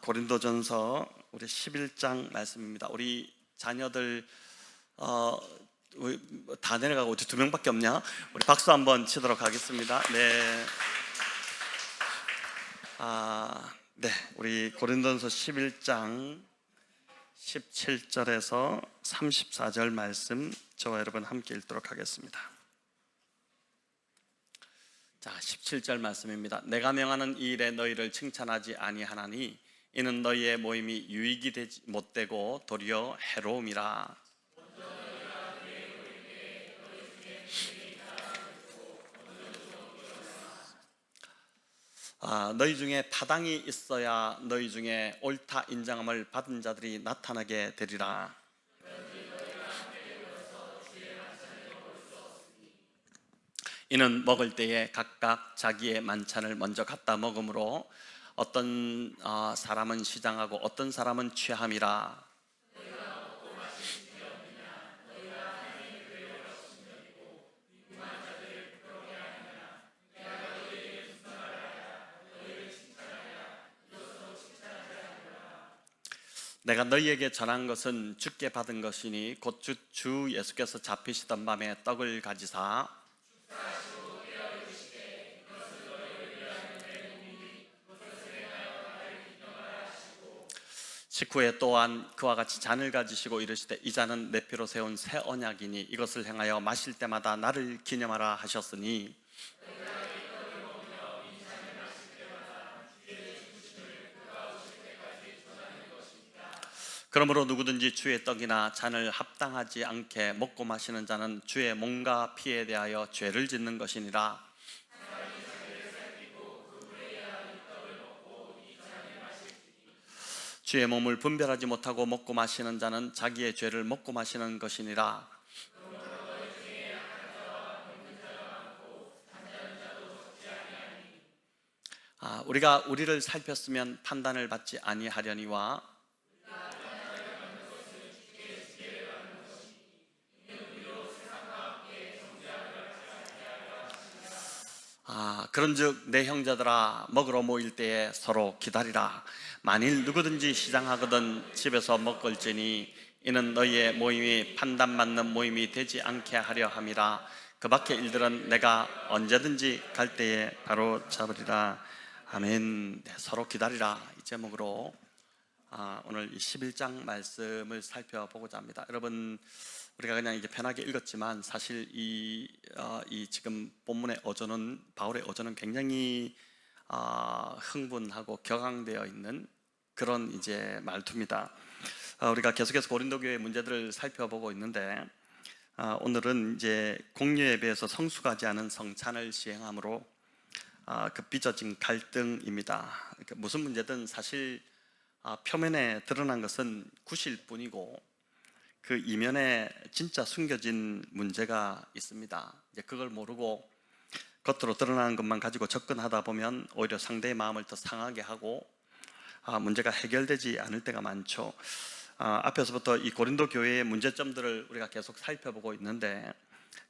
고린도전서 우리 11장 말씀입니다. 우리 자녀들 다 내려가고 어디 2명밖에 없냐? 우리 박수 한번 치도록 하겠습니다. 네. 네. 우리 고린도전서 11장 17절에서 34절 말씀 저와 여러분 함께 읽도록 하겠습니다. 자, 17절 말씀입니다. 내가 명하는 이 일에 너희를 칭찬하지 아니하나니 이는 너희의 모임이 유익이 되지 못되고 도리어 해로움이라. 너희 중에 타당이 있어야 너희 중에 옳다 인정함을 받은 자들이 나타나게 되리라. 이는 먹을 때에 각각 자기의 만찬을 먼저 갖다 먹으므로 어떤 사람은 시장하고 어떤 사람은 취함이라. 내가 너희에게 전한 것은 주께 받은 것이니 곧 주 예수께서 잡히시던 밤에 떡을 가지사 식후에 또한 그와 같이 잔을 가지시고 이르시되 이 잔은 내 피로 세운 새 언약이니 이것을 행하여 마실 때마다 나를 기념하라 하셨으니, 그러므로 누구든지 주의 떡이나 잔을 합당하지 않게 먹고 마시는 자는 주의 몸과 피에 대하여 죄를 짓는 것이니라. 주의 몸을 분별하지 못하고 먹고 마시는 자는 자기의 죄를 먹고 마시는 것이니라. 우리가 우리를 살폈으면 판단을 받지 아니하려니와 그런즉 내 형제들아 먹으러 모일 때에 서로 기다리라. 만일 누구든지 시장하거든 집에서 먹을지니 이는 너희의 모임이 판단받는 모임이 되지 않게 하려 함이라. 그 밖의 일들은 내가 언제든지 갈 때에 바로 잡으리라. 아멘. 네, 서로 기다리라 이 제목으로 오늘 이 11장 말씀을 살펴보고자 합니다. 여러분, 우리가 그냥 이제 편하게 읽었지만 사실 이 지금 본문의 어조는, 바울의 어조는 굉장히 흥분하고 격앙되어 있는 그런 이제 말투입니다. 우리가 계속해서 고린도 교회의 문제들을 살펴보고 있는데 오늘은 이제 공유 예배에서 성수가지 않은 성찬을 시행함으로 그 빚어진 갈등입니다. 그러니까 무슨 문제든 사실 표면에 드러난 것은 굿일 뿐이고 그 이면에 진짜 숨겨진 문제가 있습니다. 이제 그걸 모르고 겉으로 드러나는 것만 가지고 접근하다 보면 오히려 상대의 마음을 더 상하게 하고 문제가 해결되지 않을 때가 많죠. 앞에서부터 이 고린도 교회의 문제점들을 우리가 계속 살펴보고 있는데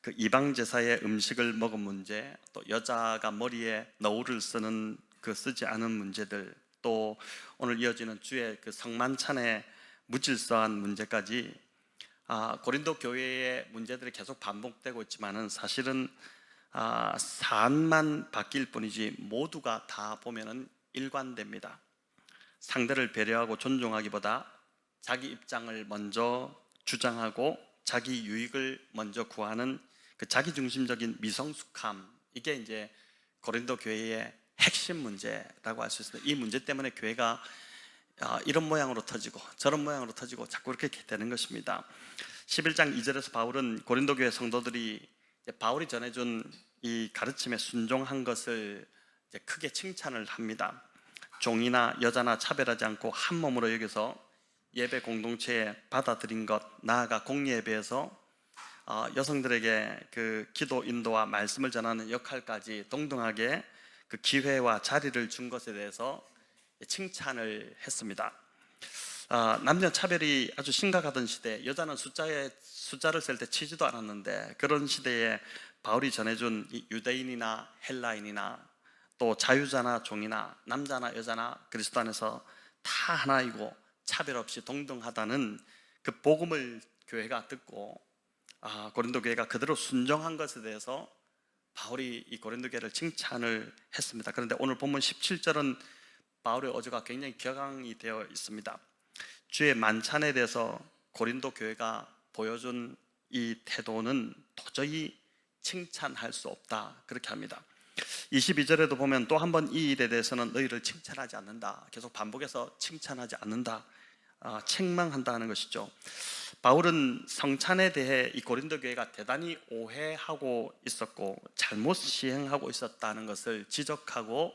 그 이방 제사의 음식을 먹은 문제, 또 여자가 머리에 너울을 쓰는 그 쓰지 않은 문제들, 또 오늘 이어지는 주의 그 성만찬의 무질서한 문제까지 고린도 교회의 문제들이 계속 반복되고 있지만은 사실은 사안만 바뀔 뿐이지 모두가 다 보면은 일관됩니다. 상대를 배려하고 존중하기보다 자기 입장을 먼저 주장하고 자기 유익을 먼저 구하는 그 자기중심적인 미성숙함, 이게 이제 고린도 교회의 핵심 문제라고 할 수 있습니다. 이 문제 때문에 교회가 이런 모양으로 터지고 저런 모양으로 터지고 자꾸 이렇게 되는 것입니다. 11장 2절에서 바울은 고린도 교회 성도들이 바울이 전해준 이 가르침에 순종한 것을 이제 크게 칭찬을 합니다. 종이나 여자나 차별하지 않고 한 몸으로 여겨서 예배 공동체에 받아들인 것, 나아가 공예배에서 여성들에게 그 기도 인도와 말씀을 전하는 역할까지 동등하게 그 기회와 자리를 준 것에 대해서 칭찬을 했습니다. 남녀 차별이 아주 심각하던 시대, 여자는 숫자를 셀 때 치지도 않았는데 그런 시대에 바울이 전해준 이 유대인이나 헬라인이나 또 자유자나 종이나 남자나 여자나 그리스도 안에서 다 하나이고 차별 없이 동등하다는 그 복음을 교회가 듣고 고린도 교회가 그대로 순종한 것에 대해서 바울이 이 고린도 교회를 칭찬을 했습니다. 그런데 오늘 본문 17절은 바울의 어조가 굉장히 격앙이 되어 있습니다. 주의 만찬에 대해서 고린도 교회가 보여준 이 태도는 도저히 칭찬할 수 없다, 그렇게 합니다. 22절에도 보면 또 한 번 이 일에 대해서는 너희를 칭찬하지 않는다, 계속 반복해서 칭찬하지 않는다, 책망한다는 것이죠. 바울은 성찬에 대해 이 고린도 교회가 대단히 오해하고 있었고 잘못 시행하고 있었다는 것을 지적하고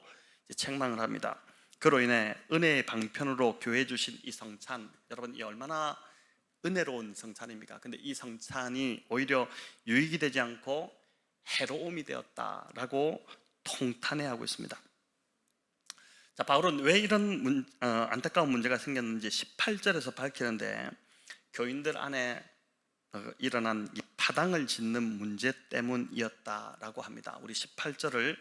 책망을 합니다. 그로 인해 은혜의 방편으로 교회 주신 이 성찬, 여러분 이 얼마나 은혜로운 성찬입니까? 근데 이 성찬이 오히려 유익이 되지 않고 해로움이 되었다라고 통탄해하고 있습니다. 자, 바울은 왜 이런 안타까운 문제가 생겼는지 18절에서 밝히는데, 교인들 안에 일어난 이 파당을 짓는 문제 때문이었다라고 합니다. 우리 18절을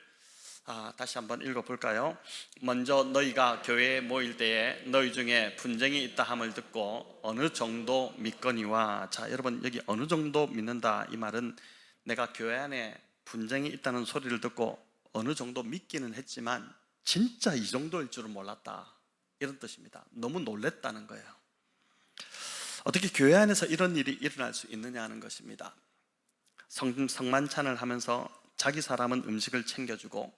다시 한번 읽어볼까요? 먼저 너희가 교회에 모일 때에 너희 중에 분쟁이 있다 함을 듣고 어느 정도 믿거니와. 자, 여러분 여기 어느 정도 믿는다, 이 말은 내가 교회 안에 분쟁이 있다는 소리를 듣고 어느 정도 믿기는 했지만 진짜 이 정도일 줄은 몰랐다, 이런 뜻입니다. 너무 놀랬다는 거예요. 어떻게 교회 안에서 이런 일이 일어날 수 있느냐 하는 것입니다. 성만찬을 하면서 자기 사람은 음식을 챙겨주고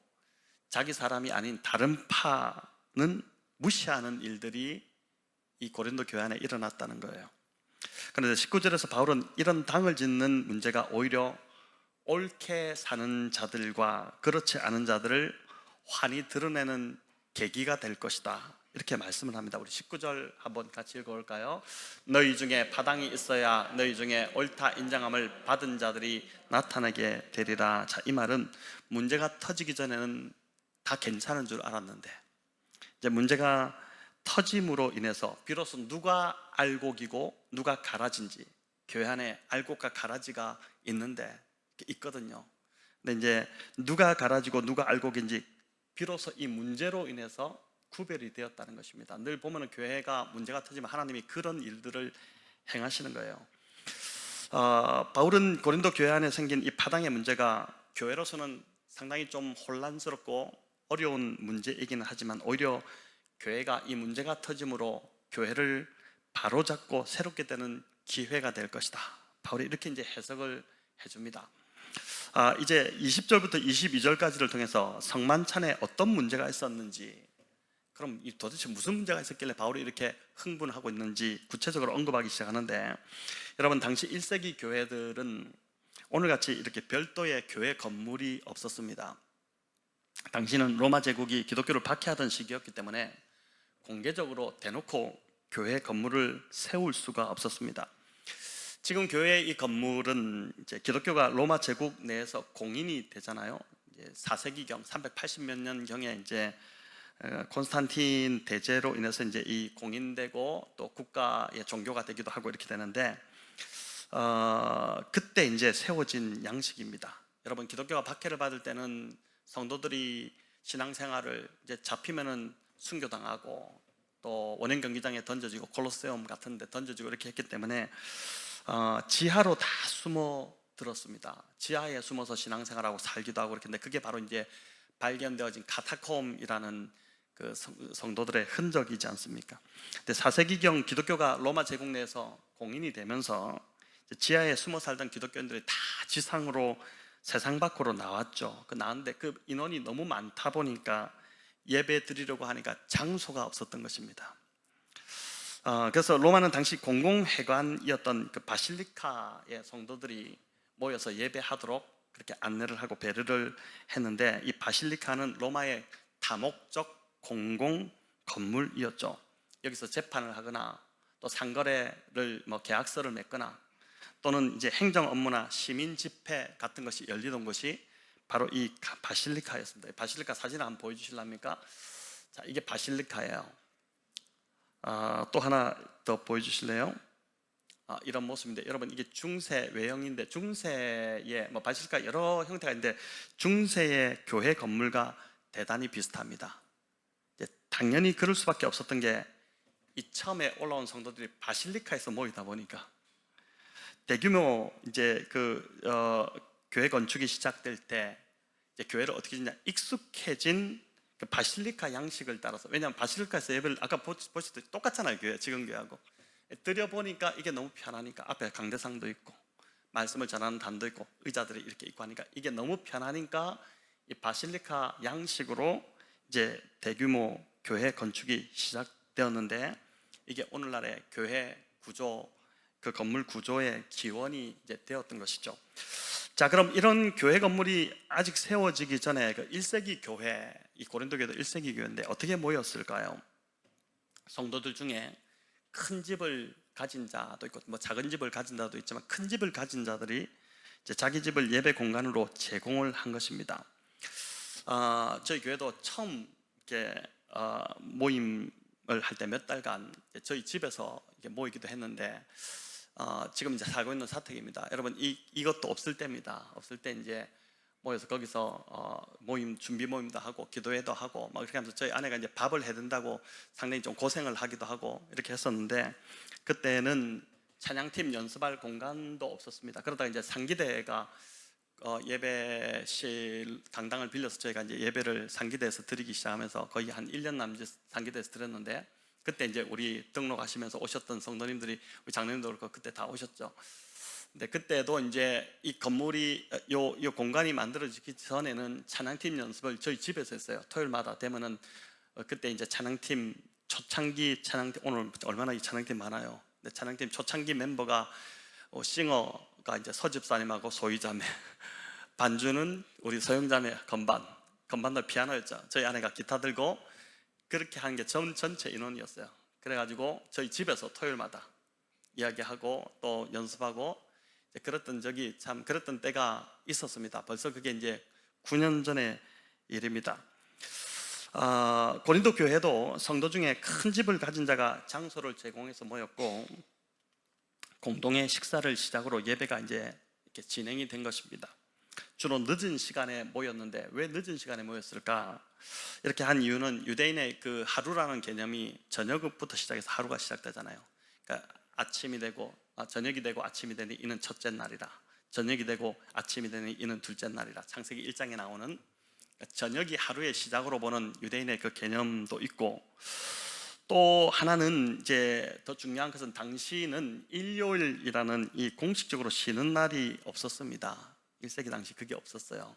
자기 사람이 아닌 다른 파는 무시하는 일들이 이 고린도 교회 안에 일어났다는 거예요. 그런데 19절에서 바울은 이런 당을 짓는 문제가 오히려 옳게 사는 자들과 그렇지 않은 자들을 환히 드러내는 계기가 될 것이다, 이렇게 말씀을 합니다. 우리 19절 한번 같이 읽어볼까요? 너희 중에 파당이 있어야 너희 중에 옳다 인정함을 받은 자들이 나타나게 되리라. 자, 이 말은 문제가 터지기 전에는 다 괜찮은 줄 알았는데 이제 문제가 터짐으로 인해서 비로소 누가 알곡이고 누가 가라지인지, 교회 안에 알곡과 가라지가 있거든요. 근데 이제 누가 가라지고 누가 알곡인지 비로소 이 문제로 인해서 구별이 되었다는 것입니다. 늘 보면 교회가 문제가 터지면 하나님이 그런 일들을 행하시는 거예요. 바울은 고린도 교회 안에 생긴 이 파당의 문제가 교회로서는 상당히 좀 혼란스럽고 어려운 문제이기는 하지만 오히려 교회가 이 문제가 터짐으로 교회를 바로잡고 새롭게 되는 기회가 될 것이다, 바울이 이렇게 이제 해석을 해줍니다. 이제 20절부터 22절까지를 통해서 성만찬에 어떤 문제가 있었는지, 그럼 도대체 무슨 문제가 있었길래 바울이 이렇게 흥분하고 있는지 구체적으로 언급하기 시작하는데, 여러분 당시 1세기 교회들은 오늘같이 이렇게 별도의 교회 건물이 없었습니다. 당시는 로마 제국이 기독교를 박해하던 시기였기 때문에 공개적으로 대놓고 교회 건물을 세울 수가 없었습니다. 지금 교회의 이 건물은 이제 기독교가 로마 제국 내에서 공인이 되잖아요. 이제 4세기경 380몇 년경에 이제 콘스탄틴 대제로 인해서 이제 이 공인되고 또 국가의 종교가 되기도 하고 이렇게 되는데, 그때 이제 세워진 양식입니다. 여러분 기독교가 박해를 받을 때는 성도들이 신앙생활을 이제 잡히면은 순교당하고 또 원형 경기장에 던져지고 콜로세움 같은 데 던져지고 이렇게 했기 때문에 지하로 다 숨어 들었습니다. 지하에 숨어서 신앙생활하고 살기도 하고 그렇게. 그게 바로 이제 발견되어진 카타콤이라는 그 성도들의 흔적이지 않습니까? 근데 4세기경 기독교가 로마 제국 내에서 공인이 되면서 지하에 숨어 살던 기독교인들이 다 지상으로 세상 밖으로 나왔죠. 나왔는데 그 인원이 너무 많다 보니까 예배 드리려고 하니까 장소가 없었던 것입니다. 그래서 로마는 당시 공공회관이었던 그 바실리카의 성도들이 모여서 예배하도록 그렇게 안내를 하고 배려를 했는데, 이 바실리카는 로마의 다목적 공공 건물이었죠. 여기서 재판을 하거나 또 상거래를 계약서를 맺거나 또는 이제 행정 업무나 시민 집회 같은 것이 열리던 곳이 바로 이 바실리카였습니다. 바실리카 사진을 한번 보여주실랍니까? 자, 이게 바실리카예요. 또 하나 더 보여주실래요? 이런 모습인데, 여러분 이게 중세 외형인데, 중세의 바실리카 여러 형태가 있는데 중세의 교회 건물과 대단히 비슷합니다. 당연히 그럴 수밖에 없었던 게 이 처음에 올라온 성도들이 바실리카에서 모이다 보니까 대규모 교회 건축이 시작될 때 이제 교회를 어떻게 짓냐, 익숙해진 그 바실리카 양식을 따라서, 왜냐하면 바실리카에서 예배를 아까 보셨듯이 똑같잖아요. 교회, 지금 교회하고 드려 보니까 이게 너무 편하니까, 앞에 강대상도 있고 말씀을 전하는 단도 있고 의자들이 이렇게 있고 하니까 이게 너무 편하니까 이 바실리카 양식으로 이제 대규모 교회 건축이 시작되었는데, 이게 오늘날의 교회 구조, 그 건물 구조의 기원이 이제 되었던 것이죠. 자, 그럼 이런 교회 건물이 아직 세워지기 전에 그 1세기 교회, 이 고린도 교회도 1세기 교회인데 어떻게 모였을까요? 성도들 중에 큰 집을 가진 자도 있고 뭐 작은 집을 가진 자도 있지만, 큰 집을 가진 자들이 이제 자기 집을 예배 공간으로 제공을 한 것입니다. 저희 교회도 처음 이렇게 모임을 할 때 몇 달간 저희 집에서 모이기도 했는데, 지금 이제 살고 있는 사택입니다. 여러분, 이것도 없을 때입니다. 없을 때 이제 모여서 거기서 모임, 준비 모임도 하고 기도회도 하고 막 이렇게 하면서, 저희 아내가 이제 밥을 해준다고 상당히 좀 고생을 하기도 하고 이렇게 했었는데, 그때는 찬양팀 연습할 공간도 없었습니다. 그러다가 이제 상기대가 예배실 강당을 빌려서 저희가 이제 예배를 상기대에서 드리기 시작하면서 거의 한 1년 남짓 상기대에서 드렸는데, 그때 이제 우리 등록하시면서 오셨던 성도님들이, 우리 장로님도 그렇고 그때 다 오셨죠. 근데 그때도 이제 이 건물이, 요 공간이 만들어지기 전에는 찬양팀 연습을 저희 집에서 했어요. 토요일마다 되면은 그때 이제 찬양팀 초창기 찬양팀, 오늘 얼마나 이 찬양팀 많아요. 근데 찬양팀 초창기 멤버가 싱어가 이제 서집사님하고 소희자매, 반주는 우리 소영자매 건반도 피아노였죠. 저희 아내가 기타 들고 그렇게 한 게 전체 인원이었어요. 그래가지고 저희 집에서 토요일마다 이야기하고 또 연습하고 그랬던 적이, 참 그랬던 때가 있었습니다. 벌써 그게 이제 9년 전의 일입니다. 고린도 교회도 성도 중에 큰 집을 가진 자가 장소를 제공해서 모였고, 공동의 식사를 시작으로 예배가 이제 이렇게 진행이 된 것입니다. 주로 늦은 시간에 모였는데, 왜 늦은 시간에 모였을까? 이렇게 한 이유는 유대인의 그 하루라는 개념이 저녁부터 시작해서 하루가 시작되잖아요. 그러니까 아침이 되고 저녁이 되고 아침이 되니 이는 첫째 날이라, 저녁이 되고 아침이 되니 이는 둘째 날이라, 창세기 1장에 나오는 저녁이 하루의 시작으로 보는 유대인의 그 개념도 있고, 또 하나는 이제 더 중요한 것은 당시는 일요일이라는 이 공식적으로 쉬는 날이 없었습니다. 1세기 당시 그게 없었어요.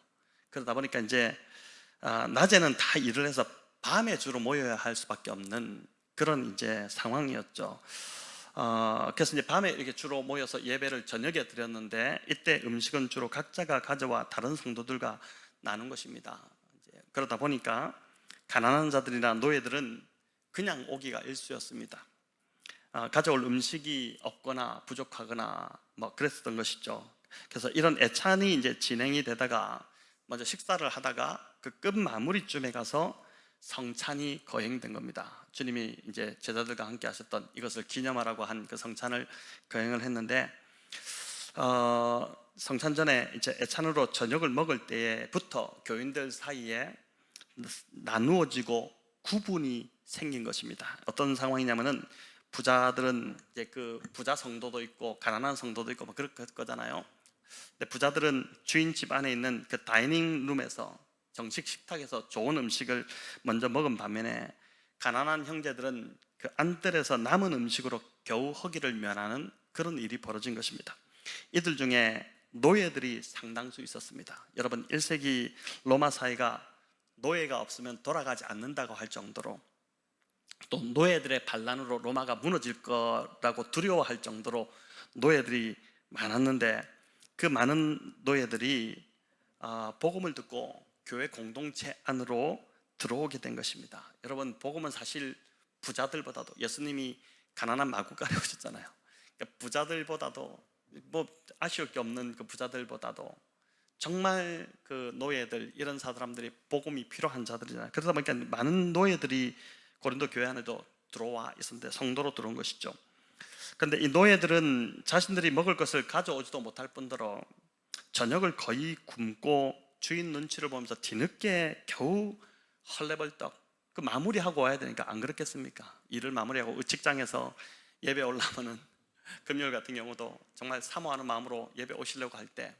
그러다 보니까 이제 낮에는 다 일을 해서 밤에 주로 모여야 할 수밖에 없는 그런 이제 상황이었죠. 그래서 이제 밤에 이렇게 주로 모여서 예배를 저녁에 드렸는데, 이때 음식은 주로 각자가 가져와 다른 성도들과 나눈 것입니다. 이제 그러다 보니까 가난한 자들이나 노예들은 그냥 오기가 일쑤였습니다. 가져올 음식이 없거나 부족하거나 뭐 그랬었던 것이죠. 그래서 이런 애찬이 이제 진행이 되다가 먼저 식사를 하다가 그 끝 마무리쯤에 가서 성찬이 거행된 겁니다. 주님이 이제 제자들과 함께 하셨던 이것을 기념하라고 한 그 성찬을 거행을 했는데, 성찬 전에 이제 애찬으로 저녁을 먹을 때부터 교인들 사이에 나누어지고 구분이 생긴 것입니다. 어떤 상황이냐면은, 부자들은 이제 그 부자 성도도 있고 가난한 성도도 있고 뭐 그럴 거잖아요. 근데 부자들은 주인 집 안에 있는 그 다이닝 룸에서, 정식 식탁에서 좋은 음식을 먼저 먹은 반면에, 가난한 형제들은 그 안뜰에서 남은 음식으로 겨우 허기를 면하는 그런 일이 벌어진 것입니다. 이들 중에 노예들이 상당수 있었습니다. 여러분, 1세기 로마 사회가 노예가 없으면 돌아가지 않는다고 할 정도로, 또 노예들의 반란으로 로마가 무너질 거라고 두려워할 정도로 노예들이 많았는데, 그 많은 노예들이 복음을 듣고 교회 공동체 안으로 들어오게 된 것입니다. 여러분, 복음은 사실 부자들보다도, 예수님이 가난한 마구간에 오셨잖아요. 그러니까 부자들보다도, 뭐 아쉬울 게 없는 그 부자들보다도 정말 그 노예들, 이런 사람들이 복음이 필요한 자들이잖아요. 그러다 보니까 많은 노예들이 고린도 교회 안에도 들어와 있었는데, 성도로 들어온 것이죠. 그런데 이 노예들은 자신들이 먹을 것을 가져오지도 못할 뿐더러 저녁을 거의 굶고 주인 눈치를 보면서 뒤늦게 겨우 헐레벌떡 그 마무리하고 와야 되니까 안 그렇겠습니까? 일을 마무리하고 직장에서 예배 올라오면은 금요일 같은 경우도 정말 사모하는 마음으로 예배 오시려고 할 때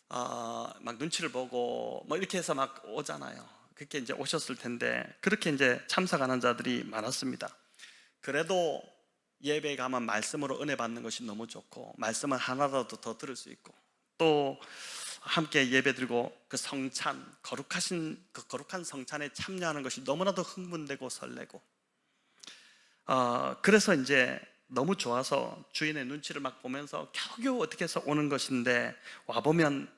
막 눈치를 보고 뭐 이렇게 해서 막 오잖아요. 그렇게 이제 오셨을 텐데 그렇게 이제 참석하는 자들이 많았습니다. 그래도 예배에 가면 말씀으로 은혜 받는 것이 너무 좋고 말씀을 하나라도 더 들을 수 있고 또 함께 예배드리고 그 성찬 거룩한 성찬에 참여하는 것이 너무나도 흥분되고 설레고 그래서 이제 너무 좋아서 주인의 눈치를 막 보면서 겨우겨우 어떻게 해서 오는 것인데 와보면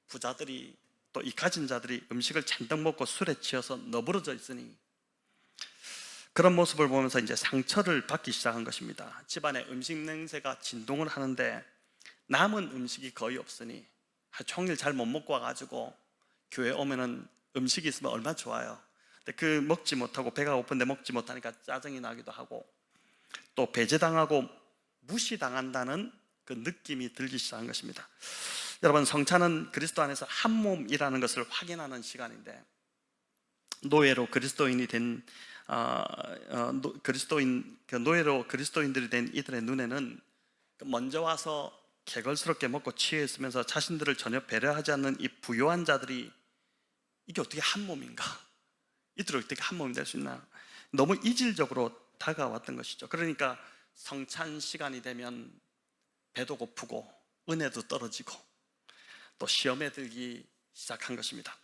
부자들이 또 이 가진 자들이 음식을 잔뜩 먹고 술에 취해서 너부러져 있으니 그런 모습을 보면서 이제 상처를 받기 시작한 것입니다. 집안에 음식 냄새가 진동을 하는데 남은 음식이 거의 없으니 하루 종일 잘 못 먹고 와가지고 교회 오면은 음식이 있으면 얼마나 좋아요. 근데 그 먹지 못하고 배가 고픈데 먹지 못하니까 짜증이 나기도 하고 또 배제당하고 무시당한다는 그 느낌이 들기 시작한 것입니다. 여러분, 성찬은 그리스도 안에서 한 몸이라는 것을 확인하는 시간인데 노예로 그리스도인이 된 노예로 그리스도인들이 된 이들의 눈에는 먼저 와서 개걸스럽게 먹고 취해 있으면서 자신들을 전혀 배려하지 않는 이 부요한 자들이 이게 어떻게 한 몸인가? 이들을 어떻게 한 몸이 될 수 있나? 너무 이질적으로 다가왔던 것이죠. 그러니까 성찬 시간이 되면 배도 고프고 은혜도 떨어지고 또 시험에 들기 시작한 것입니다.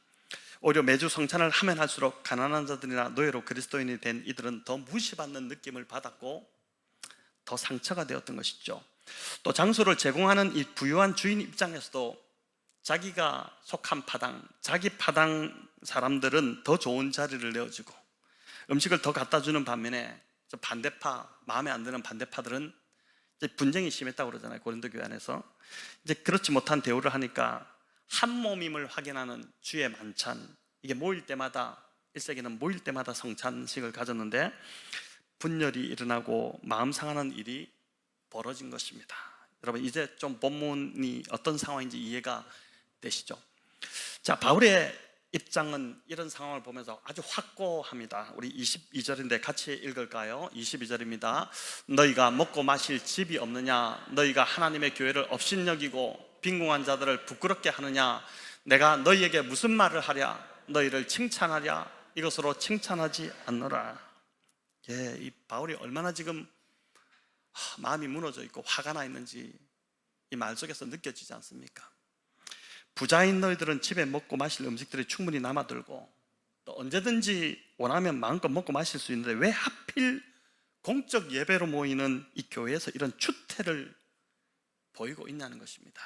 오히려 매주 성찬을 하면 할수록 가난한 자들이나 노예로 그리스도인이 된 이들은 더 무시받는 느낌을 받았고 더 상처가 되었던 것이죠. 또 장소를 제공하는 이 부유한 주인 입장에서도 자기가 속한 파당, 자기 파당 사람들은 더 좋은 자리를 내어주고 음식을 더 갖다 주는 반면에 반대파, 마음에 안 드는 반대파들은 이제 분쟁이 심했다고 그러잖아요. 고린도 교회 안에서 이제 그렇지 못한 대우를 하니까 한 몸임을 확인하는 주의 만찬, 이게 모일 때마다 1세기는 모일 때마다 성찬식을 가졌는데 분열이 일어나고 마음 상하는 일이 벌어진 것입니다. 여러분, 이제 좀 본문이 어떤 상황인지 이해가 되시죠? 자, 바울의 입장은 이런 상황을 보면서 아주 확고합니다. 우리 22절인데 같이 읽을까요? 22절입니다. 너희가 먹고 마실 집이 없느냐? 너희가 하나님의 교회를 업신여기고 빈궁한 자들을 부끄럽게 하느냐? 내가 너희에게 무슨 말을 하랴? 너희를 칭찬하랴? 이것으로 칭찬하지 않노라. 예, 이 바울이 얼마나 지금 마음이 무너져 있고 화가 나 있는지 이 말 속에서 느껴지지 않습니까? 부자인 너희들은 집에 먹고 마실 음식들이 충분히 남아들고 또 언제든지 원하면 마음껏 먹고 마실 수 있는데 왜 하필 공적 예배로 모이는 이 교회에서 이런 추태를 보이고 있냐는 것입니다.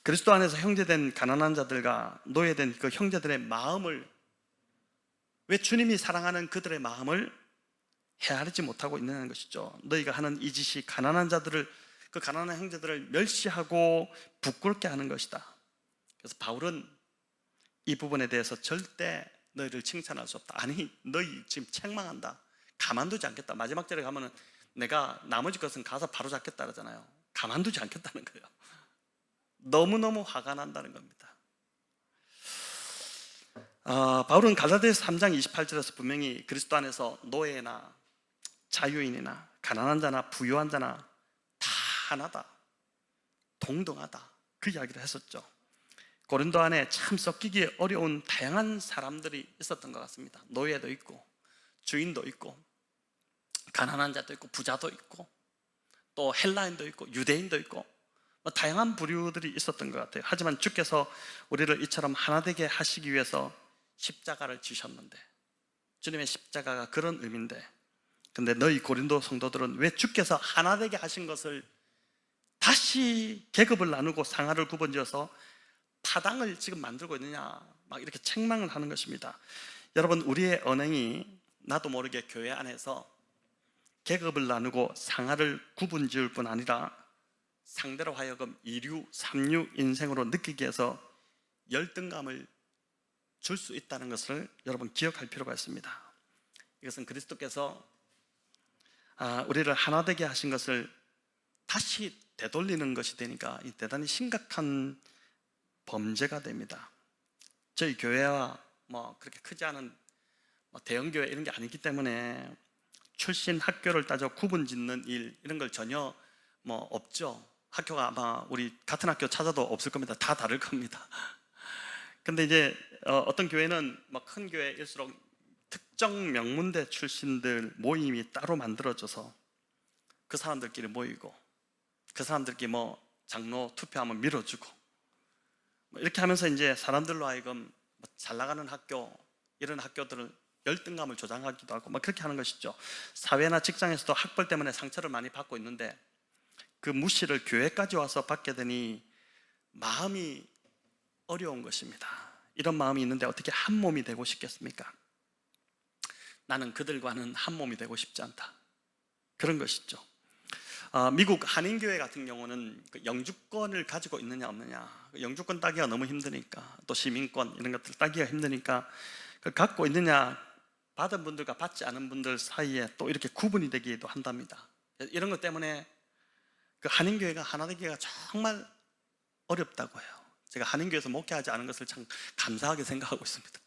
그리스도 안에서 형제된 가난한 자들과 노예된 그 형제들의 마음을, 왜 주님이 사랑하는 그들의 마음을 헤아리지 못하고 있는 것이죠. 너희가 하는 이 짓이 가난한 자들을, 그 가난한 형제들을 멸시하고 부끄럽게 하는 것이다. 그래서 바울은 이 부분에 대해서 절대 너희를 칭찬할 수 없다. 아니, 너희 지금 책망한다. 가만두지 않겠다. 마지막 절에 가면은 내가 나머지 것은 가서 바로 잡겠다 그러잖아요. 가만두지 않겠다는 거예요. 너무너무 화가 난다는 겁니다. 바울은 갈라디아서 3장 28절에서 분명히 그리스도 안에서 노예나 자유인이나 가난한 자나 부유한 자나 다 하나다, 동등하다, 그 이야기를 했었죠. 고린도 안에 참 섞이기 어려운 다양한 사람들이 있었던 것 같습니다. 노예도 있고 주인도 있고 가난한 자도 있고 부자도 있고 또 헬라인도 있고 유대인도 있고 다양한 부류들이 있었던 것 같아요. 하지만 주께서 우리를 이처럼 하나 되게 하시기 위해서 십자가를 지셨는데, 주님의 십자가가 그런 의미인데, 근데 너희 고린도 성도들은 왜 주께서 하나 되게 하신 것을 다시 계급을 나누고 상하를 구분지어서 파당을 지금 만들고 있느냐, 막 이렇게 책망을 하는 것입니다. 여러분, 우리의 언행이 나도 모르게 교회 안에서 계급을 나누고 상하를 구분지을 뿐 아니라 상대로 하여금 2류, 3류 인생으로 느끼게 해서 열등감을 줄 수 있다는 것을 여러분 기억할 필요가 있습니다. 이것은 그리스도께서 우리를 하나 되게 하신 것을 다시 되돌리는 것이 되니까 대단히 심각한 범죄가 됩니다. 저희 교회와 뭐 그렇게 크지 않은 뭐 대형 교회 이런 게 아니기 때문에 출신 학교를 따져 구분 짓는 일 이런 걸 전혀 뭐 없죠. 학교가 아마 우리 같은 학교 찾아도 없을 겁니다. 다 다를 겁니다. 근데 이제 어떤 교회는 뭐 큰 교회일수록 특정 명문대 출신들 모임이 따로 만들어져서 그 사람들끼리 모이고 그 사람들끼리 뭐 장로 투표하면 밀어주고 뭐 이렇게 하면서 이제 사람들로 하여금 잘 나가는 학교 이런 학교들을 열등감을 조장하기도 하고 막 그렇게 하는 것이죠. 사회나 직장에서도 학벌 때문에 상처를 많이 받고 있는데 그 무시를 교회까지 와서 받게 되니 마음이 어려운 것입니다. 이런 마음이 있는데 어떻게 한 몸이 되고 싶겠습니까? 나는 그들과는 한 몸이 되고 싶지 않다. 그런 것이죠. 미국 한인교회 같은 경우는 그 영주권을 가지고 있느냐 없느냐, 영주권 따기가 너무 힘드니까, 또 시민권 이런 것들 따기가 힘드니까 그 갖고 있느냐, 받은 분들과 받지 않은 분들 사이에 또 이렇게 구분이 되기도 한답니다. 이런 것 때문에 그 한인교회가 하나 되기가 정말 어렵다고 해요. 제가 한인교회에서 목회하지 않은 것을 참 감사하게 생각하고 있습니다.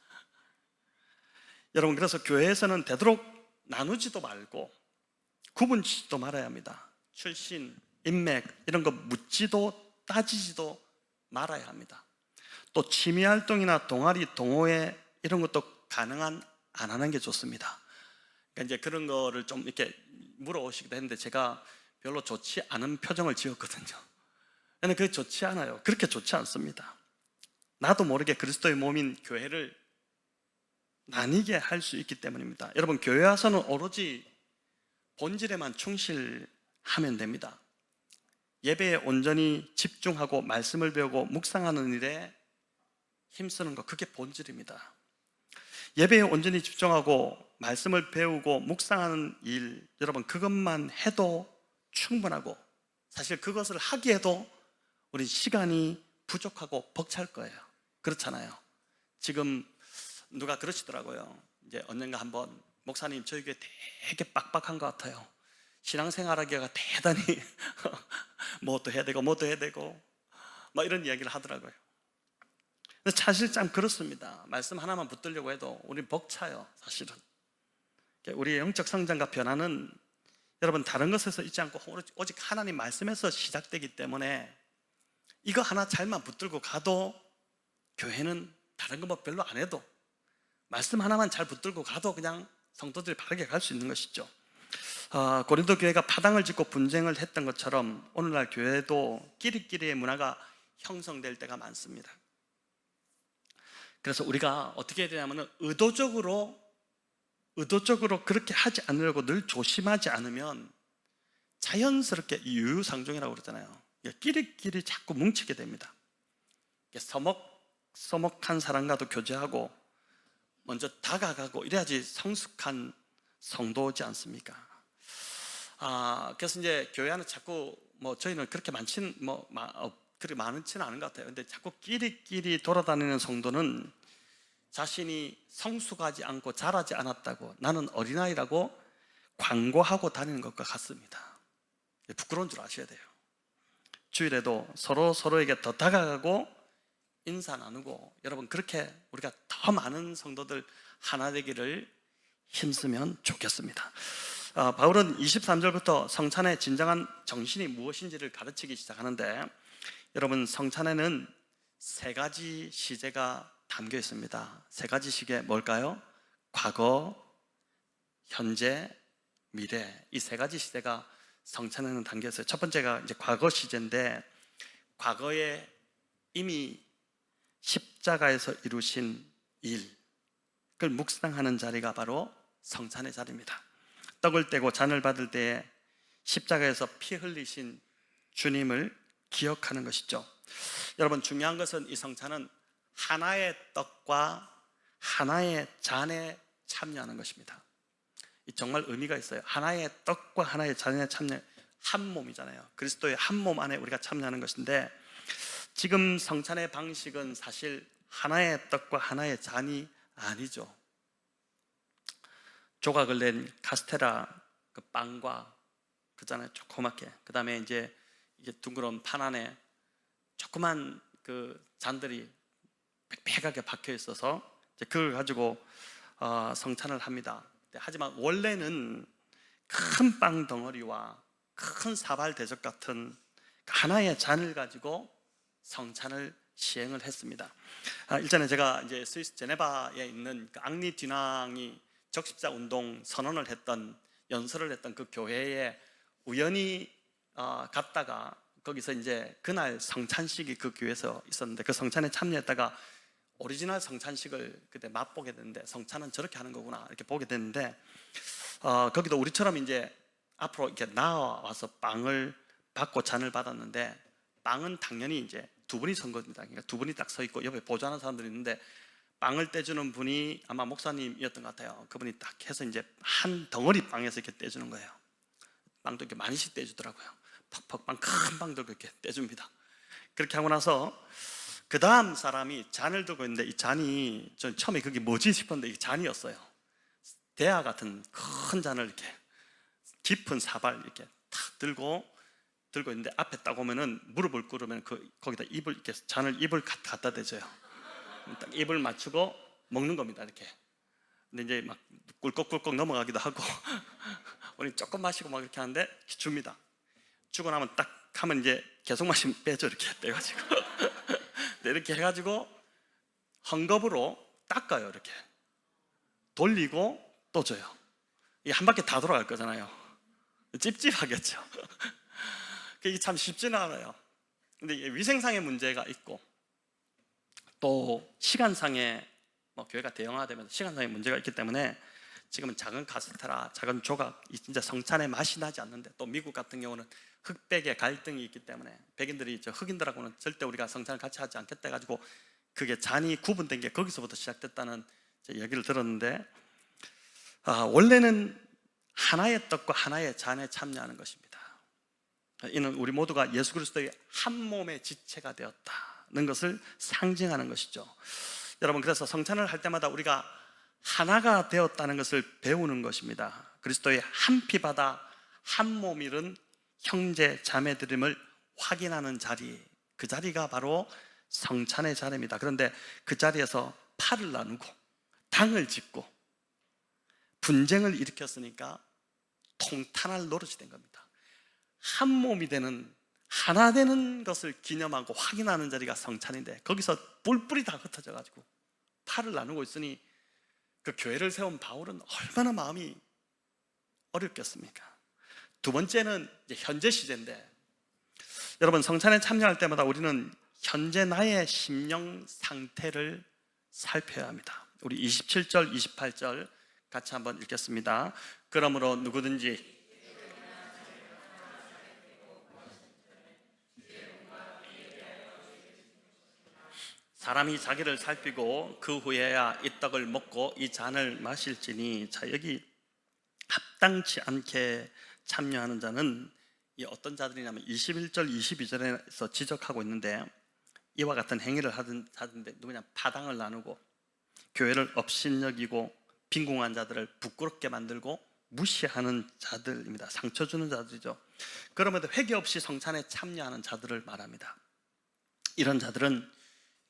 여러분, 그래서 교회에서는 되도록 나누지도 말고 구분짓지도 말아야 합니다. 출신, 인맥 이런 거 묻지도 따지지도 말아야 합니다. 또 취미활동이나 동아리, 동호회 이런 것도 가능한 안 하는 게 좋습니다. 그러니까 이제 그런 거를 좀 이렇게 물어오시기도 했는데 제가 별로 좋지 않은 표정을 지었거든요. 근데 그게 좋지 않아요. 그렇게 좋지 않습니다. 나도 모르게 그리스도의 몸인 교회를 나뉘게 할 수 있기 때문입니다. 여러분, 교회 와서는 오로지 본질에만 충실하면 됩니다. 예배에 온전히 집중하고 말씀을 배우고 묵상하는 일에 힘쓰는 것, 그게 본질입니다. 예배에 온전히 집중하고 말씀을 배우고 묵상하는 일, 여러분 그것만 해도 충분하고, 사실 그것을 하기에도 우리 시간이 부족하고 벅찰 거예요. 그렇잖아요. 지금 누가 그러시더라고요. 이제 언젠가 한번, 목사님 저희 교회 되게 빡빡한 것 같아요. 신앙생활하기가 대단히 뭐도 해야 되고 뭐도 해야 되고 막 이런 이야기를 하더라고요. 근데 사실 참 그렇습니다. 말씀 하나만 붙들려고 해도 우리 벅차요. 사실은 우리의 영적 성장과 변화는 여러분 다른 것에서 있지 않고 오직 하나님 말씀에서 시작되기 때문에 이거 하나 잘만 붙들고 가도, 교회는 다른 거 뭐 별로 안 해도 말씀 하나만 잘 붙들고 가도 그냥 성도들이 바르게 갈 수 있는 것이죠. 고린도 교회가 파당을 짓고 분쟁을 했던 것처럼 오늘날 교회도 끼리끼리의 문화가 형성될 때가 많습니다. 그래서 우리가 어떻게 해야 되냐면 의도적으로 그렇게 하지 않으려고 늘 조심하지 않으면 자연스럽게 유유상종이라고 그러잖아요. 끼리끼리 자꾸 뭉치게 됩니다. 서먹한 사람과도 교제하고 먼저 다가가고 이래야지 성숙한 성도지 않습니까? 그래서 이제 교회 안에 자꾸 저희는 그렇게 그렇게 많지는 않은 것 같아요. 근데 자꾸 끼리끼리 돌아다니는 성도는 자신이 성숙하지 않고 자라지 않았다고, 나는 어린아이라고 광고하고 다니는 것과 같습니다. 부끄러운 줄 아셔야 돼요. 주일에도 서로에게 더 다가가고 인사 나누고, 여러분 그렇게 우리가 더 많은 성도들 하나 되기를 힘쓰면 좋겠습니다. 바울은 23절부터 성찬의 진정한 정신이 무엇인지를 가르치기 시작하는데, 여러분 성찬에는 세 가지 시제가 담겨 있습니다. 세 가지 시제 뭘까요? 과거, 현재, 미래. 이 세 가지 시제가 성찬에는 담겨 있어요. 첫 번째가 이제 과거 시제인데, 과거에 이미 십자가에서 이루신 일, 그걸 묵상하는 자리가 바로 성찬의 자리입니다. 떡을 떼고 잔을 받을 때에 십자가에서 피 흘리신 주님을 기억하는 것이죠. 여러분 중요한 것은 이 성찬은 하나의 떡과 하나의 잔에 참여하는 것입니다. 정말 의미가 있어요. 하나의 떡과 하나의 잔에 참여, 한 몸이잖아요. 그리스도의 한 몸 안에 우리가 참여하는 것인데, 지금 성찬의 방식은 사실 하나의 떡과 하나의 잔이 아니죠. 조각을 낸 카스테라 그 빵과, 그잖아요, 조그맣게. 그 다음에 이제 이게 둥그런 판 안에 조그만 그 잔들이 빽빽하게 박혀 있어서 그걸 가지고 성찬을 합니다. 하지만 원래는 큰 빵 덩어리와 큰 사발 대접 같은 하나의 잔을 가지고 성찬을 시행을 했습니다. 일전에 제가 이제 스위스 제네바에 있는 그 앙리 듀낭이 적십자 운동 선언을 했던 연설을 했던 그 교회에 우연히 갔다가 거기서 이제 그날 성찬식이 그 교회에서 있었는데 그 성찬에 참여했다가 오리지널 성찬식을 그때 맛보게 됐는데 성찬은 저렇게 하는 거구나 이렇게 보게 됐는데 거기도 우리처럼 이제 앞으로 이렇게 나와서 빵을 받고 잔을 받았는데 빵은 당연히 이제 두 분이 선 겁니다. 그러니까 두 분이 딱 서 있고 옆에 보좌하는 사람들이 있는데 빵을 떼주는 분이 아마 목사님이었던 것 같아요. 그분이 딱 해서 이제 한 덩어리 빵에서 이렇게 떼주는 거예요. 빵도 이렇게 많이씩 떼주더라고요. 퍽퍽 빵 큰 빵도 그렇게 떼줍니다. 그렇게 하고 나서 그 다음 사람이 잔을 들고 있는데 이 잔이 전 처음에 그게 뭐지 싶었는데 이게 잔이었어요. 대야 같은 큰 잔을 이렇게 깊은 사발 이렇게 탁 들고 있는데 앞에 딱 오면은 무릎을 꿇으면 거기다 입을 이렇게 잔을 입을 갖다 대줘요. 딱 입을 맞추고 먹는 겁니다. 이렇게. 근데 이제 막 꿀꺽꿀꺽 넘어가기도 하고 우리 조금 마시고 막 이렇게 하는데 줍니다. 주고 나면 딱 하면 이제 계속 마시면 빼죠. 이렇게 빼가지고 이렇게 해가지고 헝겊으로 닦아요. 이렇게 돌리고 또 줘요. 이게 한 바퀴 다 돌아갈 거잖아요. 찝찝하겠죠. 이게 참 쉽지는 않아요. 근데 이게 위생상의 문제가 있고 또 시간상의 교회가 대형화되면서 시간상의 문제가 있기 때문에 지금은 작은 카스테라, 작은 조각, 진짜 성찬의 맛이 나지 않는데 또 미국 같은 경우는 흑백의 갈등이 있기 때문에 백인들이 흑인들하고는 절대 우리가 성찬을 같이 하지 않겠다 해가지고 그게 잔이 구분된 게 거기서부터 시작됐다는 얘기를 들었는데 원래는 하나의 떡과 하나의 잔에 참여하는 것입니다. 이는 우리 모두가 예수 그리스도의 한 몸의 지체가 되었다는 것을 상징하는 것이죠. 여러분, 그래서 성찬을 할 때마다 우리가 하나가 되었다는 것을 배우는 것입니다. 그리스도의 한 피 받아 한 몸 이룬 형제 자매들임을 확인하는 자리, 그 자리가 바로 성찬의 자리입니다. 그런데 그 자리에서 팔을 나누고 당을 짓고 분쟁을 일으켰으니까 통탄할 노릇이 된 겁니다. 한 몸이 되는, 하나 되는 것을 기념하고 확인하는 자리가 성찬인데 거기서 뿔뿔이 다 흩어져 가지고 팔을 나누고 있으니 그 교회를 세운 바울은 얼마나 마음이 어렵겠습니까? 두 번째는 이제 현재 시제인데, 여러분, 성찬에 참여할 때마다 우리는 현재 나의 심령 상태를 살펴야 합니다. 우리 27절, 28절 같이 한번 읽겠습니다. 그러므로 누구든지 사람이 자기를 살피고 그 후에야 이 떡을 먹고 이 잔을 마실지니. 자, 여기 합당치 않게 참여하는 자는 이 어떤 자들이냐면 21절, 22절에서 지적하고 있는데, 이와 같은 행위를 하던 자들인데 누구냐? 파당을 나누고 교회를 업신여기고 빈궁한 자들을 부끄럽게 만들고 무시하는 자들입니다. 상처 주는 자들이죠. 그럼에도 회개 없이 성찬에 참여하는 자들을 말합니다. 이런 자들은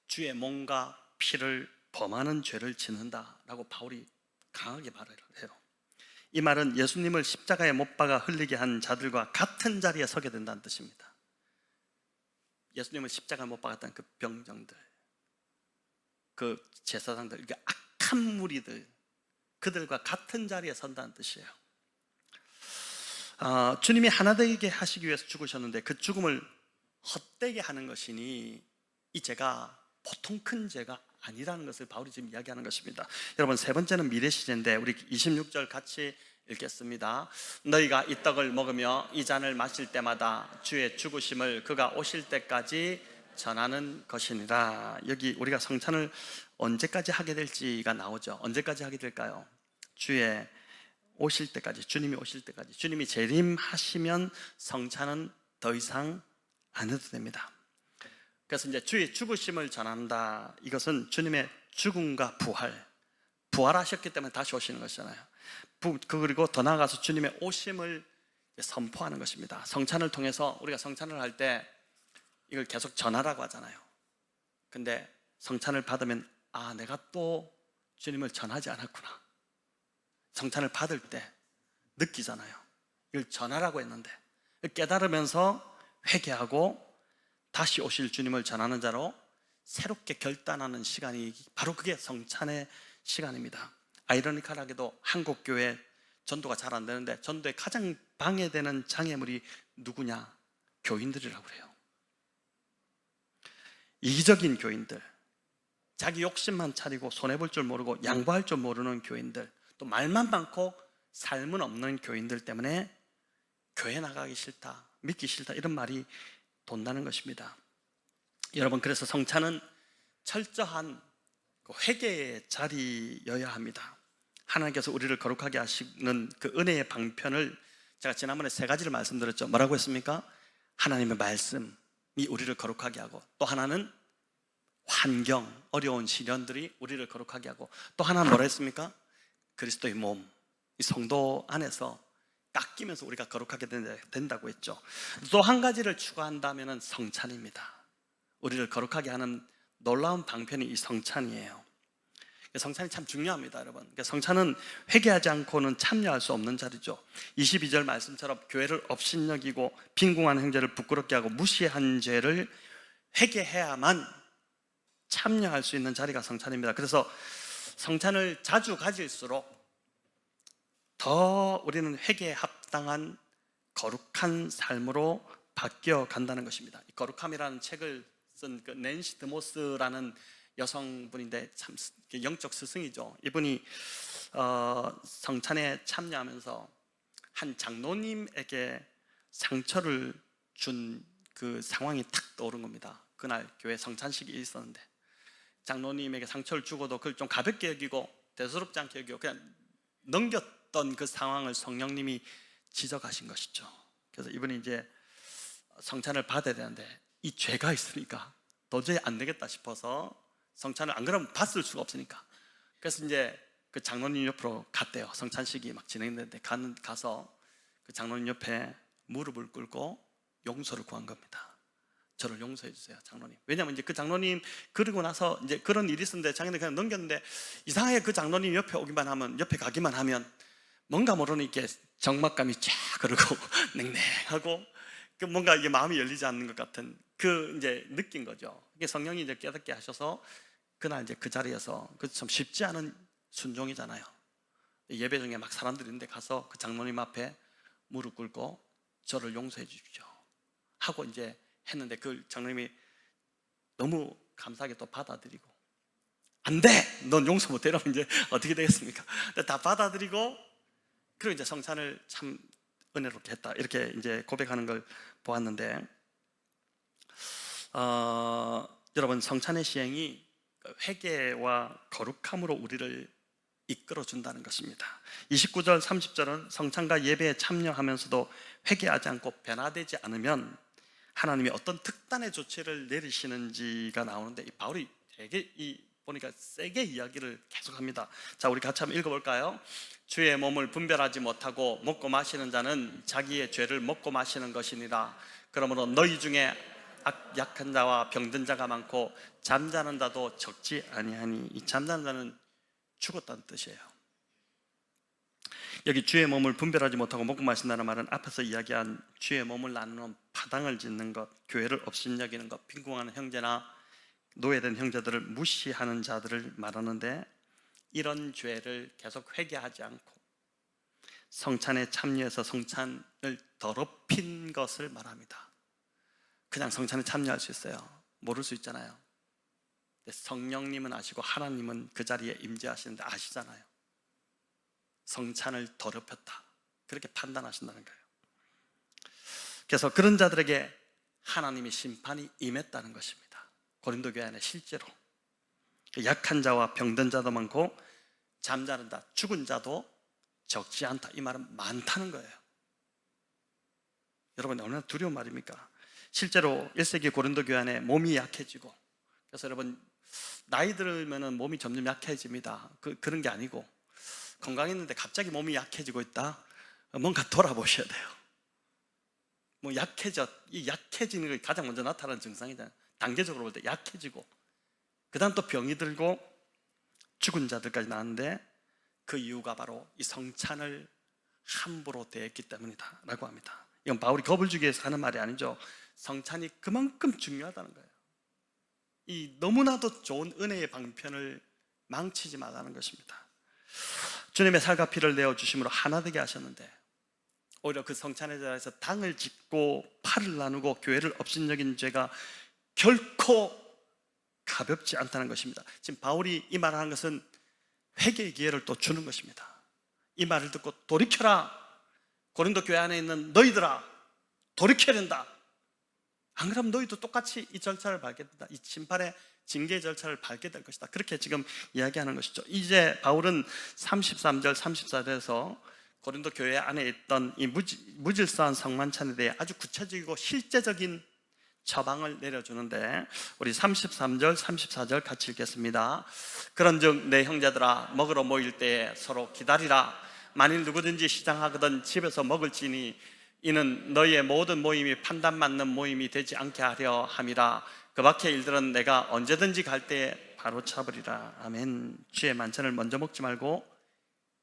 주의 몸과 피를 범하는 죄를 짓는다라고 바울이 강하게 말을 해요. 이 말은 예수님을 십자가에 못 박아 흘리게 한 자들과 같은 자리에 서게 된다는 뜻입니다. 예수님을 십자가에 못 박았다는 그 병정들, 그 제사장들, 그 악한 무리들, 그들과 같은 자리에 선다는 뜻이에요. 주님이 하나 되게 하시기 위해서 죽으셨는데 그 죽음을 헛되게 하는 것이니 이 죄가 보통 큰 죄가 아니라는 것을 바울이 지금 이야기하는 것입니다. 여러분, 세 번째는 미래 시제인데 우리 26절 같이 읽겠습니다. 너희가 이 떡을 먹으며 이 잔을 마실 때마다 주의 죽으심을 그가 오실 때까지 전하는 것이니라. 여기 우리가 성찬을 언제까지 하게 될지가 나오죠. 언제까지 하게 될까요? 주의 오실 때까지, 주님이 오실 때까지. 주님이 재림하시면 성찬은 더 이상 안 해도 됩니다. 그래서 이제 주의 죽으심을 전한다. 이것은 주님의 죽음과 부활하셨기 때문에 다시 오시는 것이잖아요. 그리고 더 나아가서 주님의 오심을 선포하는 것입니다. 성찬을 통해서 우리가 성찬을 할 때 이걸 계속 전하라고 하잖아요. 근데 성찬을 받으면 내가 또 주님을 전하지 않았구나. 성찬을 받을 때 느끼잖아요. 이걸 전하라고 했는데, 깨달으면서 회개하고 다시 오실 주님을 전하는 자로 새롭게 결단하는 시간이 바로 그게 성찬의 시간입니다. 아이러니컬하게도 한국 교회 전도가 잘 안 되는데 전도에 가장 방해되는 장애물이 누구냐? 교인들이라고 그래요. 이기적인 교인들, 자기 욕심만 차리고 손해볼 줄 모르고 양보할 줄 모르는 교인들, 또 말만 많고 삶은 없는 교인들 때문에 교회 나가기 싫다, 믿기 싫다 이런 말이 돈다는 것입니다. 여러분, 그래서 성찬은 철저한 회개의 자리여야 합니다. 하나님께서 우리를 거룩하게 하시는 그 은혜의 방편을 제가 지난번에 3가지를 말씀드렸죠. 뭐라고 했습니까? 하나님의 말씀이 우리를 거룩하게 하고, 또 하나는 환경, 어려운 시련들이 우리를 거룩하게 하고, 또 하나는 뭐라 했습니까? 그리스도의 몸, 이 성도 안에서 깎이면서 우리가 거룩하게 된다고 했죠. 또 한 가지를 추가한다면 성찬입니다. 우리를 거룩하게 하는 놀라운 방편이 이 성찬이에요. 성찬이 참 중요합니다, 여러분. 성찬은 회개하지 않고는 참여할 수 없는 자리죠. 22절 말씀처럼 교회를 업신여기고 빈궁한 형제를 부끄럽게 하고 무시한 죄를 회개해야만 참여할 수 있는 자리가 성찬입니다. 그래서 성찬을 자주 가질수록 더 우리는 회개에 합당한 거룩한 삶으로 바뀌어 간다는 것입니다. 이 거룩함이라는 책을 쓴 그 낸시 드모스라는 여성분인데 참 영적 스승이죠. 이분이 성찬에 참여하면서 한 장로님에게 상처를 준 그 상황이 탁 떠오른 겁니다. 그날 교회 성찬식이 있었는데 장로님에게 상처를 주고도 그걸 좀 가볍게 여기고 대수롭지 않게 여기고 그냥 넘겼던 그 상황을 성령님이 지적하신 것이죠. 그래서 이분이 이제 성찬을 받아야 되는데 이 죄가 있으니까 도저히 안 되겠다 싶어서 성찬을 안 그러면 받을 수가 없으니까, 그래서 이제 그 장로님 옆으로 갔대요. 성찬식이 막 진행되는데 가서 그 장로님 옆에 무릎을 꿇고 용서를 구한 겁니다. 저를 용서해 주세요, 장로님. 왜냐하면 이제 그 장로님 그러고 나서 이제 그런 일이 있었는데 자기는 그냥 넘겼는데, 이상하게 그 장로님 옆에 오기만 하면, 옆에 가기만 하면 뭔가 모르는 이렇게 적막감이 쫙 흐르고 냉랭하고 그 뭔가 이게 마음이 열리지 않는 것 같은 그 이제 느낀 거죠. 이게 성령이 이제 깨닫게 하셔서 그날 이제 그 자리에서, 그 참 쉽지 않은 순종이잖아요. 예배 중에 막 사람들이 있는데 가서 그 장로님 앞에 무릎 꿇고 저를 용서해 주십시오 하고 이제 했는데, 그 장로님이 너무 감사하게 또 받아들이고, 안 돼! 넌 용서 못해! 이러면 이제 어떻게 되겠습니까? 다 받아들이고, 그리고 이제 성찬을 참 은혜롭게 했다, 이렇게 이제 고백하는 걸 보았는데, 여러분, 성찬의 시행이 회개와 거룩함으로 우리를 이끌어준다는 것입니다. 29절 30절은 성찬과 예배에 참여하면서도 회개하지 않고 변화되지 않으면 하나님이 어떤 특단의 조치를 내리시는지가 나오는데, 이 바울이 되게 보니까 세게 이야기를 계속합니다. 자, 우리 같이 한번 읽어볼까요? 주의 몸을 분별하지 못하고 먹고 마시는 자는 자기의 죄를 먹고 마시는 것이니라. 그러므로 너희 중에 약한 자와 병든 자가 많고 잠자는 자도 적지 아니하니. 이 잠자는 자는 죽었다는 뜻이에요. 여기 주의 몸을 분별하지 못하고 먹고 마신다는 말은 앞에서 이야기한 주의 몸을 나누는 파당을 짓는 것, 교회를 업신여기는 것, 빈궁하는 형제나 노예된 형제들을 무시하는 자들을 말하는데, 이런 죄를 계속 회개하지 않고 성찬에 참여해서 성찬을 더럽힌 것을 말합니다. 그냥 성찬에 참여할 수 있어요. 모를 수 있잖아요. 성령님은 아시고 하나님은 그 자리에 임재하시는데 아시잖아요. 성찬을 더럽혔다, 그렇게 판단하신다는 거예요. 그래서 그런 자들에게 하나님의 심판이 임했다는 것입니다. 고린도 교회 안에 실제로 약한 자와 병든 자도 많고 잠자는 자, 죽은 자도 적지 않다, 이 말은 많다는 거예요. 여러분, 얼마나 두려운 말입니까? 실제로 1세기 고린도 교회 안에 몸이 약해지고, 그래서 여러분, 나이 들면 몸이 점점 약해집니다. 그런 게 아니고, 건강했는데 갑자기 몸이 약해지고 있다? 뭔가 돌아보셔야 돼요. 뭐 이 약해지는 게 가장 먼저 나타나는 증상이잖아요. 단계적으로 볼 때 약해지고, 그 다음 또 병이 들고, 죽은 자들까지 나왔는데 그 이유가 바로 이 성찬을 함부로 대했기 때문이다 라고 합니다. 이건 바울이 겁을 주기 위해서 하는 말이 아니죠. 성찬이 그만큼 중요하다는 거예요. 이 너무나도 좋은 은혜의 방편을 망치지 말라는 것입니다. 주님의 살과 피를 내어주심으로 하나 되게 하셨는데 오히려 그 성찬의 자리에서 당을 짓고 팔을 나누고 교회를 업신여긴 죄가 결코 가볍지 않다는 것입니다. 지금 바울이 이 말을 하는 것은 회개의 기회를 또 주는 것입니다. 이 말을 듣고 돌이켜라, 고린도 교회 안에 있는 너희들아, 돌이켜야 된다. 안 그러면 너희도 똑같이 이 절차를 밟게 된다. 이 심판의 징계의 절차를 밟게 될 것이다. 그렇게 지금 이야기하는 것이죠. 이제 바울은 33절 34절에서 고린도 교회 안에 있던 이 무질서한 성만찬에 대해 아주 구체적이고 실제적인 처방을 내려주는데, 우리 33절 34절 같이 읽겠습니다. 그런즉 내 형제들아, 먹으러 모일 때에 서로 기다리라. 만일 누구든지 시장하거든 집에서 먹을지니 이는 너희의 모든 모임이 판단 맞는 모임이 되지 않게 하려 함이라. 그 밖의 일들은 내가 언제든지 갈 때에 바로 차버리라. 아멘. 주의 만찬을 먼저 먹지 말고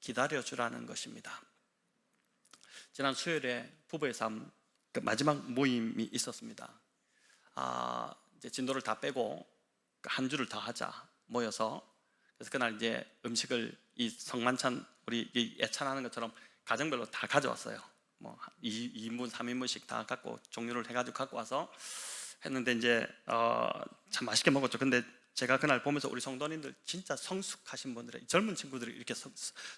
기다려주라는 것입니다. 지난 수요일에 부부의 삶 그 마지막 모임이 있었습니다. 이제 진도를 다 빼고 한 주를 더 하자 모여서, 그래서 그날 이제 음식을 이 성만찬 우리 예찬하는 것처럼 가정별로 다 가져왔어요. 뭐 2인분 3인분씩 다 갖고 종류를 해가지고 갖고 와서 했는데 이제 참 맛있게 먹었죠. 근데 제가 그날 보면서 우리 성도님들 진짜 성숙하신 분들의 젊은 친구들이 이렇게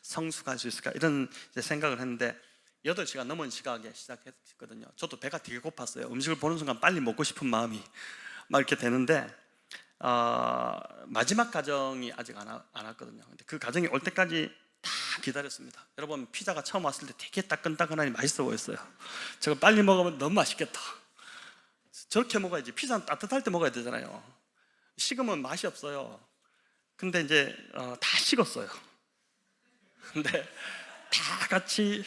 성숙할 수 있을까 이런 이제 생각을 했는데 8시가 넘은 시각에 시작했거든요. 저도 배가 되게 고팠어요. 음식을 보는 순간 빨리 먹고 싶은 마음이 막 이렇게 되는데 마지막 가정이 아직 안 왔거든요. 근데 그 가정이 올 때까지 다 기다렸습니다. 여러분, 피자가 처음 왔을 때 되게 따끈따끈하니 맛있어 보였어요. 제가 빨리 먹으면 너무 맛있겠다. 저렇게 먹어야지. 피자는 따뜻할 때 먹어야 되잖아요. 식으면 맛이 없어요. 근데 이제 다 식었어요. 근데 다 같이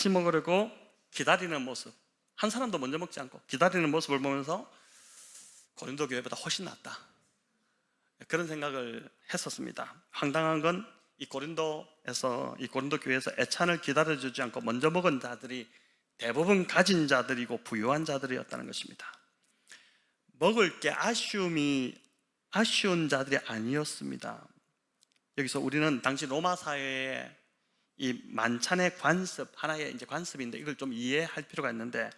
먹으려고 기다리는 모습, 한 사람도 먼저 먹지 않고 기다리는 모습을 보면서 고린도 교회보다 훨씬 낫다, 그런 생각을 했었습니다. 황당한 건 이 고린도 교회에서 애찬을 기다려주지 않고 먼저 먹은 자들이 대부분 가진 자들이고 부유한 자들이었다는 것입니다. 먹을 게 아쉬운 자들이 아니었습니다. 여기서 우리는 당시 로마 사회에 이 만찬의 관습, 하나의 이제 관습인데 이걸 좀 이해할 필요가 있는데,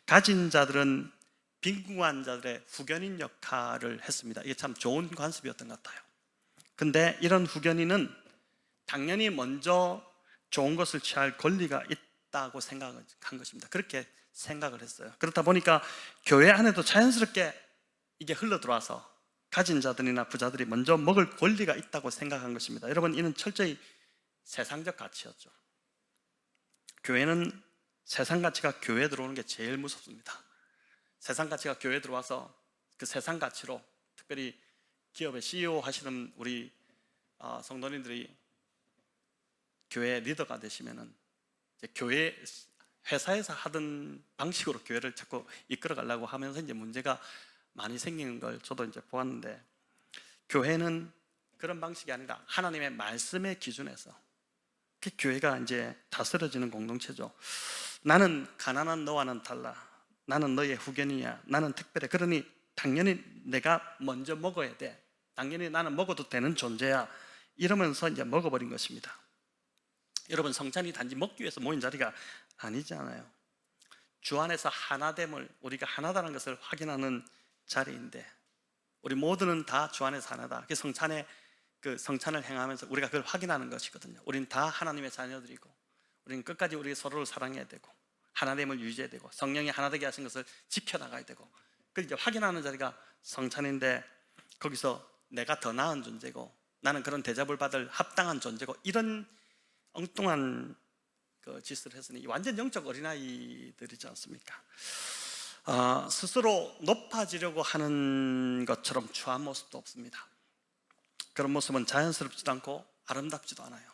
가진 자들은 빈궁한 자들의 후견인 역할을 했습니다. 이게 참 좋은 관습이었던 것 같아요. 근데 이런 후견인은 당연히 먼저 좋은 것을 취할 권리가 있다고 생각한 것입니다. 그렇게 생각을 했어요. 그렇다 보니까 교회 안에도 자연스럽게 이게 흘러 들어와서 가진 자들이나 부자들이 먼저 먹을 권리가 있다고 생각한 것입니다. 여러분, 이는 철저히 세상적 가치였죠. 교회는 세상 가치가 교회에 들어오는 게 제일 무섭습니다. 세상 가치가 교회에 들어와서 그 세상 가치로, 특별히 기업의 CEO 하시는 우리 성도님들이 교회 리더가 되시면은 이제 교회 회사에서 하던 방식으로 교회를 자꾸 이끌어 가려고 하면서 이제 문제가 많이 생기는 걸 저도 이제 보았는데, 교회는 그런 방식이 아니라 하나님의 말씀의 기준에서 그 교회가 이제 다스려지는 공동체죠. 나는 가난한 너와는 달라. 나는 너의 후견이야. 나는 특별해. 그러니 당연히 내가 먼저 먹어야 돼. 당연히 나는 먹어도 되는 존재야. 이러면서 이제 먹어버린 것입니다. 여러분, 성찬이 단지 먹기 위해서 모인 자리가 아니잖아요. 주 안에서 하나됨을, 우리가 하나다는 것을 확인하는 자리인데, 우리 모두는 다 주 안에서 하나다. 그 성찬을 행하면서 우리가 그걸 확인하는 것이거든요. 우리는 다 하나님의 자녀들이고, 우리는 끝까지 우리 서로를 사랑해야 되고, 하나됨을 유지해야 되고, 성령이 하나 되게 하신 것을 지켜나가야 되고, 그걸 이제 확인하는 자리가 성찬인데, 거기서 내가 더 나은 존재고 나는 그런 대접을 받을 합당한 존재고, 이런 엉뚱한 그 짓을 했으니 완전 영적 어린아이들이지 않습니까? 스스로 높아지려고 하는 것처럼 추한 모습도 없습니다. 그런 모습은 자연스럽지도 않고 아름답지도 않아요.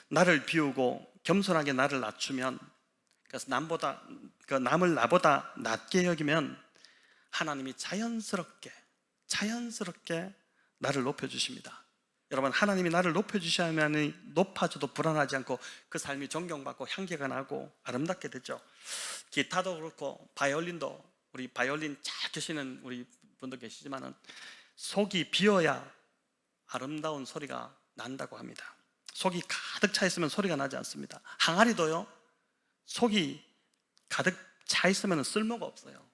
나를 비우고 겸손하게 나를 낮추면, 그래서 남을 나보다 낮게 여기면 하나님이 자연스럽게 나를 높여주십니다. 여러분, 하나님이 나를 높여주셔야만 높아져도 불안하지 않고 그 삶이 존경받고 향기가 나고 아름답게 되죠. 기타도 그렇고 바이올린도, 우리 바이올린 잘 치시는 우리 분도 계시지만은 속이 비어야 아름다운 소리가 난다고 합니다. 속이 가득 차 있으면 소리가 나지 않습니다. 항아리도요, 속이 가득 차 있으면 쓸모가 없어요.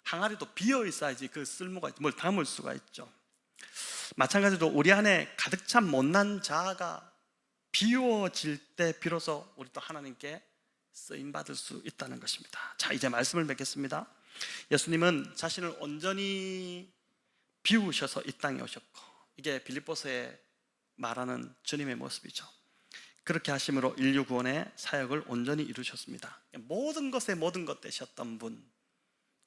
항아리도 비어 있어야지 그 쓸모가, 뭘 담을 수가 있죠. 마찬가지로 우리 안에 가득 찬 못난 자아가 비워질 때 비로소 우리 또 하나님께 쓰임받을 수 있다는 것입니다. 자, 이제 말씀을 맺겠습니다. 예수님은 자신을 온전히 비우셔서 이 땅에 오셨고, 이게 빌립보서에 말하는 주님의 모습이죠. 그렇게 하심으로 인류 구원의 사역을 온전히 이루셨습니다. 모든 것에 모든 것 되셨던 분,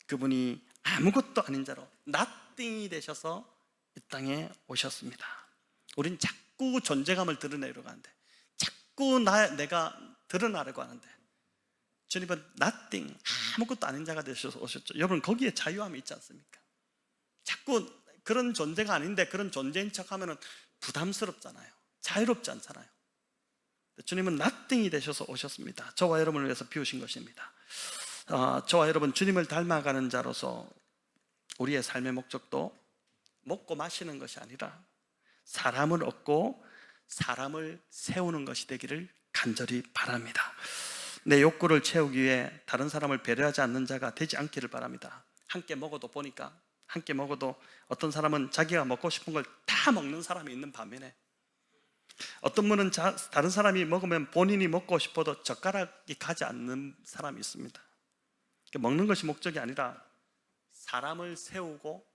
그분이 아무것도 아닌 자로 nothing이 되셔서 이 땅에 오셨습니다. 우린 자꾸 존재감을 드러내려고 하는데, 자꾸 내가 드러나려고 하는데, 주님은 nothing, 아무것도 아닌 자가 되셔서 오셨죠. 여러분, 거기에 자유함이 있지 않습니까? 자꾸 그런 존재가 아닌데 그런 존재인 척하면 부담스럽잖아요. 자유롭지 않잖아요. 주님은 nothing이 되셔서 오셨습니다. 저와 여러분을 위해서 비우신 것입니다. 저와 여러분, 주님을 닮아가는 자로서 우리의 삶의 목적도 먹고 마시는 것이 아니라 사람을 얻고 사람을 세우는 것이 되기를 간절히 바랍니다. 내 욕구를 채우기 위해 다른 사람을 배려하지 않는 자가 되지 않기를 바랍니다. 함께 먹어도 보니까, 함께 먹어도 어떤 사람은 자기가 먹고 싶은 걸 다 먹는 사람이 있는 반면에, 어떤 분은 다른 사람이 먹으면 본인이 먹고 싶어도 젓가락이 가지 않는 사람이 있습니다. 먹는 것이 목적이 아니라 사람을 세우고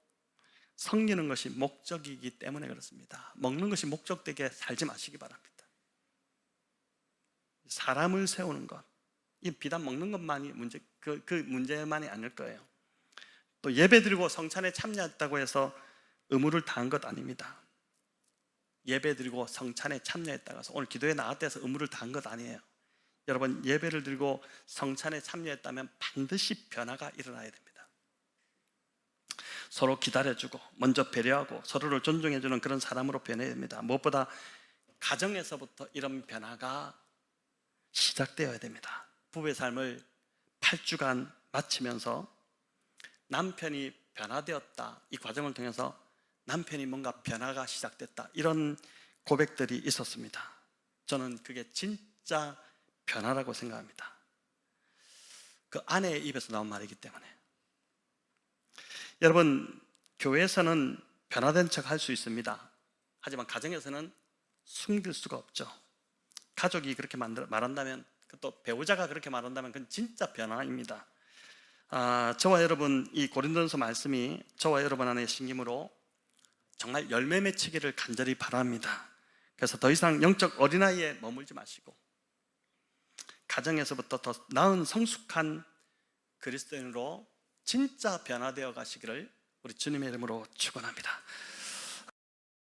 섬기는 것이 목적이기 때문에 그렇습니다. 먹는 것이 목적되게 살지 마시기 바랍니다. 사람을 세우는 것, 이 비단 먹는 것만이 문제, 그 문제만이 아닐 거예요. 또 예배드리고 성찬에 참여했다고 해서 의무를 다한 것 아닙니다. 예배드리고 성찬에 참여했다고 해서 오늘 기도에 나왔다 해서 의무를 다한 것 아니에요. 여러분, 예배를 드리고 성찬에 참여했다면 반드시 변화가 일어나야 됩니다. 서로 기다려주고 먼저 배려하고 서로를 존중해주는 그런 사람으로 변해야 됩니다. 무엇보다 가정에서부터 이런 변화가 시작되어야 됩니다. 부부의 삶을 8주간 마치면서 남편이 변화되었다, 이 과정을 통해서 남편이 뭔가 변화가 시작됐다, 이런 고백들이 있었습니다. 저는 그게 진짜 변화라고 생각합니다. 그 아내의 입에서 나온 말이기 때문에. 여러분, 교회에서는 변화된 척 할 수 있습니다. 하지만 가정에서는 숨길 수가 없죠. 가족이 그렇게 말한다면, 또 배우자가 그렇게 말한다면 그건 진짜 변화입니다. 저와 여러분, 이 고린도전서 말씀이 저와 여러분 안에 심김으로 정말 열매 맺히기를 간절히 바랍니다. 그래서 더 이상 영적 어린아이에 머물지 마시고 가정에서부터 더 나은 성숙한 그리스도인으로 진짜 변화되어 가시기를 우리 주님의 이름으로 축원합니다.